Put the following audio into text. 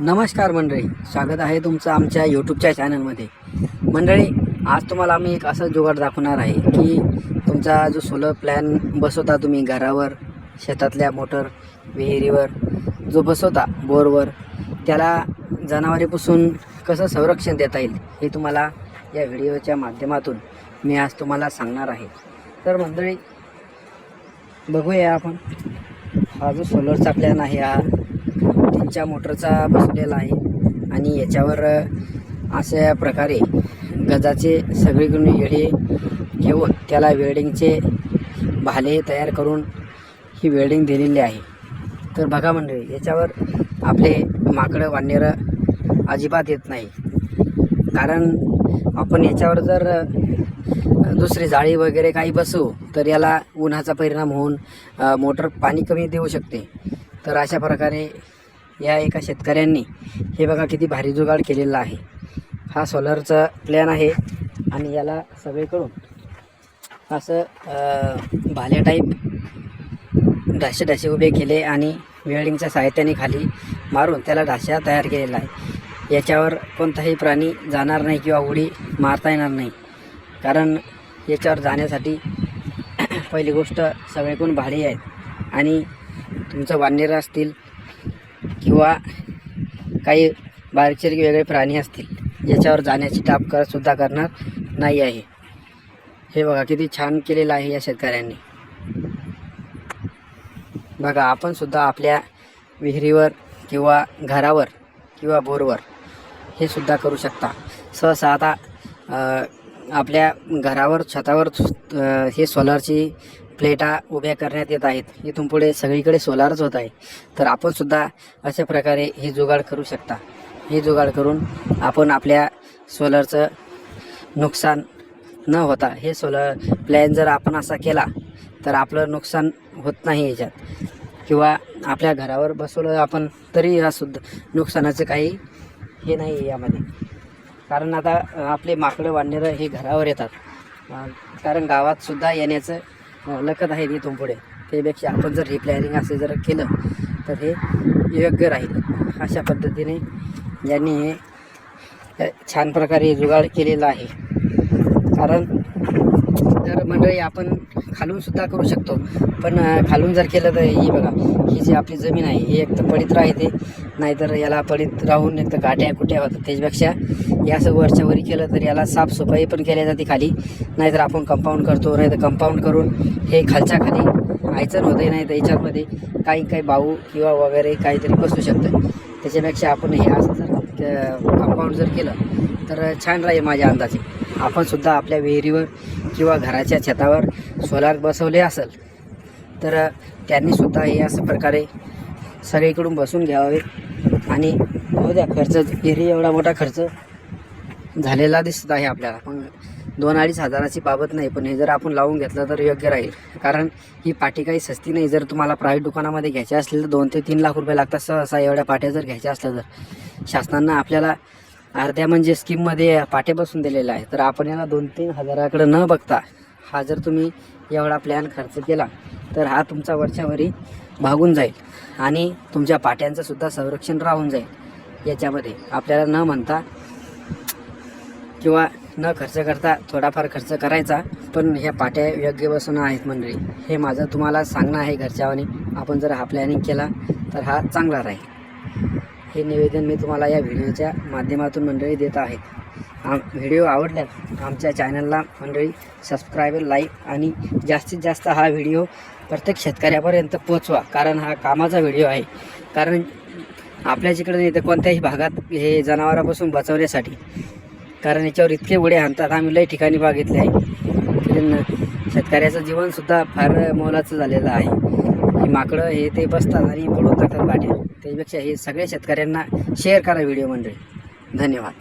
नमस्कार मंडळी, स्वागत आहे तुमचं आमच्या यूट्यूबच्या चॅनलमध्ये. मंडळी, आज तुम्हाला आम्ही एक असं जुगाड दाखवणार आहे की तुमचा जो सोलर प्लॅन बसवता तुम्ही घरावर, शेतातल्या मोटर, विहिरीवर जो बसवता बोरवर, त्याला जनावरांपासून कसं संरक्षण देता येईल हे तुम्हाला या व्हिडिओच्या माध्यमातून मी आज तुम्हाला सांगणार आहे. तर मंडळी, बघूया आपण हा जो सोलरचा प्लॅन आहे हा 3च्या मोटरचा बसवलेला आहे आणि याच्यावर अशा प्रकारे गजाचे सगळीकडून येडे घेऊन त्याला वेल्डिंगचे भाले तयार करून ही वेल्डिंग दिलेली आहे. तर बघा मंडळी, याच्यावर आपले माकडं वानरं अजिबात येत नाही, कारण आपण याच्यावर जर दुसरी जाळी वगैरे काही बसवू तर याला उन्हाचा परिणाम होऊन मोटर पाणी कमी देऊ शकते. तर अशा प्रकारे या एका शेतकऱ्यांनी हे बघा किती भारी जुगाड केलेला आहे. हा सोलरचा प्लॅन आहे आणि याला सगळीकडून असं भाल्या टाईप ढाशे उभे केले आणि वेल्डिंगच्या साहाय्याने खाली मारून त्याला ढाशा तयार केलेला आहे. याच्यावर कोणताही प्राणी जाणार नाही किंवा उडी मारता येणार नाही, कारण याच्यावर जाण्यासाठी पहिली गोष्ट सगळीकडून भाले आहेत आणि तुमचं वानर असतील किंवा काही बारीकसारीक वेगळे प्राणी असतील याच्यावर जाण्याची टाप सुद्धा करणार नाही आहे. हे बघा किती छान केलेलं आहे या शेतकऱ्यांनी. बघा, आपण सुद्धा आपल्या विहिरीवर किंवा घरावर किंवा बोरवर हे सुद्धा करू शकता. सहसा आता आपल्या घरावर छतावर हे सोलारची प्लेटा उभ्या करण्यात येत आहेत. इथून पुढे सगळीकडे सोलारच होत आहे. तर आपण सुद्धा अशा प्रकारे हे जुगाड करू शकता. हे जुगाड करून आपण आपल्या सोलरचं नुकसान न होता हे सोलर प्लॅन जर आपण असा केला तर आपलं नुकसान होत नाही याच्यात, किंवा आपल्या घरावर बसवलं आपण तरी हा सुद्धा नुकसानाचं काही हे नाही यामध्ये. कारण आता आपले माकडं वानरं हे घरावर येतात, कारण गावात सुद्धा येण्याचं लक्षात आहे इथून पुढे. त्यापेक्षा आपण जर हे प्लॅनिंग असे जर केलं तर हे योग्य राहील. अशा पद्धतीने यांनी हे छान प्रकारे जुगाड केलेला आहे. कारण जर मंडळी आपण खालून सुद्धा करू शकतो, पण खालून जर केलं तर ही बघा, ही जी आपली जमीन आहे ही एक तर पडीत राहते, नाहीतर याला पडीत राहून एक तर गाट्या कुट्या होतात. त्याच्यापेक्षा या असं वरच्या वरी केलं तर याला साफसफाई पण केली जाते खाली. नाहीतर आपण कंपाऊंड करतो, नाहीतर कंपाऊंड करून हे खालच्या खाली आयचन होते, नाही तर याच्यामध्ये काही बाऊ किंवा वगैरे काहीतरी बसू शकतं. त्याच्यापेक्षा आपण हे असं जर कंपाऊंड जर केलं तर छान राहील माझ्या अंदाजे. आपण सुद्धा आपल्या विहिरीवर किंवा घराच्या छतावर सोलार बसवले असेल तर त्यांनी सुद्धा हे असं प्रकारे सगळीकडून बसून घ्यावे. आणि हो द्या, खर्च विहिरी एवढा मोठा खर्च झालेला दिसत आहे आपल्याला, पण 2-2.5 हजाराची बाबत नाही. पण हे जर आपण लावून घेतलं तर योग्य राहील, कारण ही पाटी काही सस्ती नाही. जर तुम्हाला प्रायव्हेट दुकानामध्ये घ्यायची असतील तर 2 ते 3 लाख रुपये लागतात सहसा. एवढ्या पाट्या जर घ्यायच्या असल्या तर शासनानं आपल्याला अर्ध्या म्हणजे स्कीममध्ये पाटे बसून दिलेला आहे. तर आपण याला 2-3 हजाराकडे न बघता हा जर तुम्ही एवढा प्लॅन खर्च केला तर हा तुमचा वरच्यावरी भागून जाईल आणि तुमच्या पाट्यांचं सुद्धा संरक्षण राहून जाईल. याच्यामध्ये आपल्याला न म्हणता किंवा न खर्च करता थोडाफार खर्च करायचा, पण ह्या पाट्या योग्य बसवणं आहेत मंडळी. हे माझं तुम्हाला सांगणं आहे घरच्यावानी. आपण जर हा प्लॅनिंग केला तर हा चांगला राहील. हे निवेदन मी तुम्हाला या व्हिडिओच्या माध्यमातून मंडळी देत आहे. व्हिडिओ आवडल्यास आमच्या चॅनलला मंडळी सबस्क्राईब, लाईक आणि जास्तीत जास्त हा व्हिडिओ प्रत्येक शेतकऱ्यापर्यंत पोचवा, कारण हा कामाचा व्हिडिओ आहे. कारण आपल्या जिकडे नाही तर कोणत्याही भागात हे जनावरांपासून बचवण्यासाठी, कारण याच्यावर इतके उडे आणतात. आम्ही लई ठिकाणी बघितले आहे. शेतकऱ्याचं जीवनसुद्धा फार मोलाचं झालेलं आहे. हे माकडं हे ते बसतात आणि पडून टाकतात गाड्या. त्यापेक्षा हे सगळ्या शेतकऱ्यांना शेअर करा व्हिडिओ मंडळी. धन्यवाद.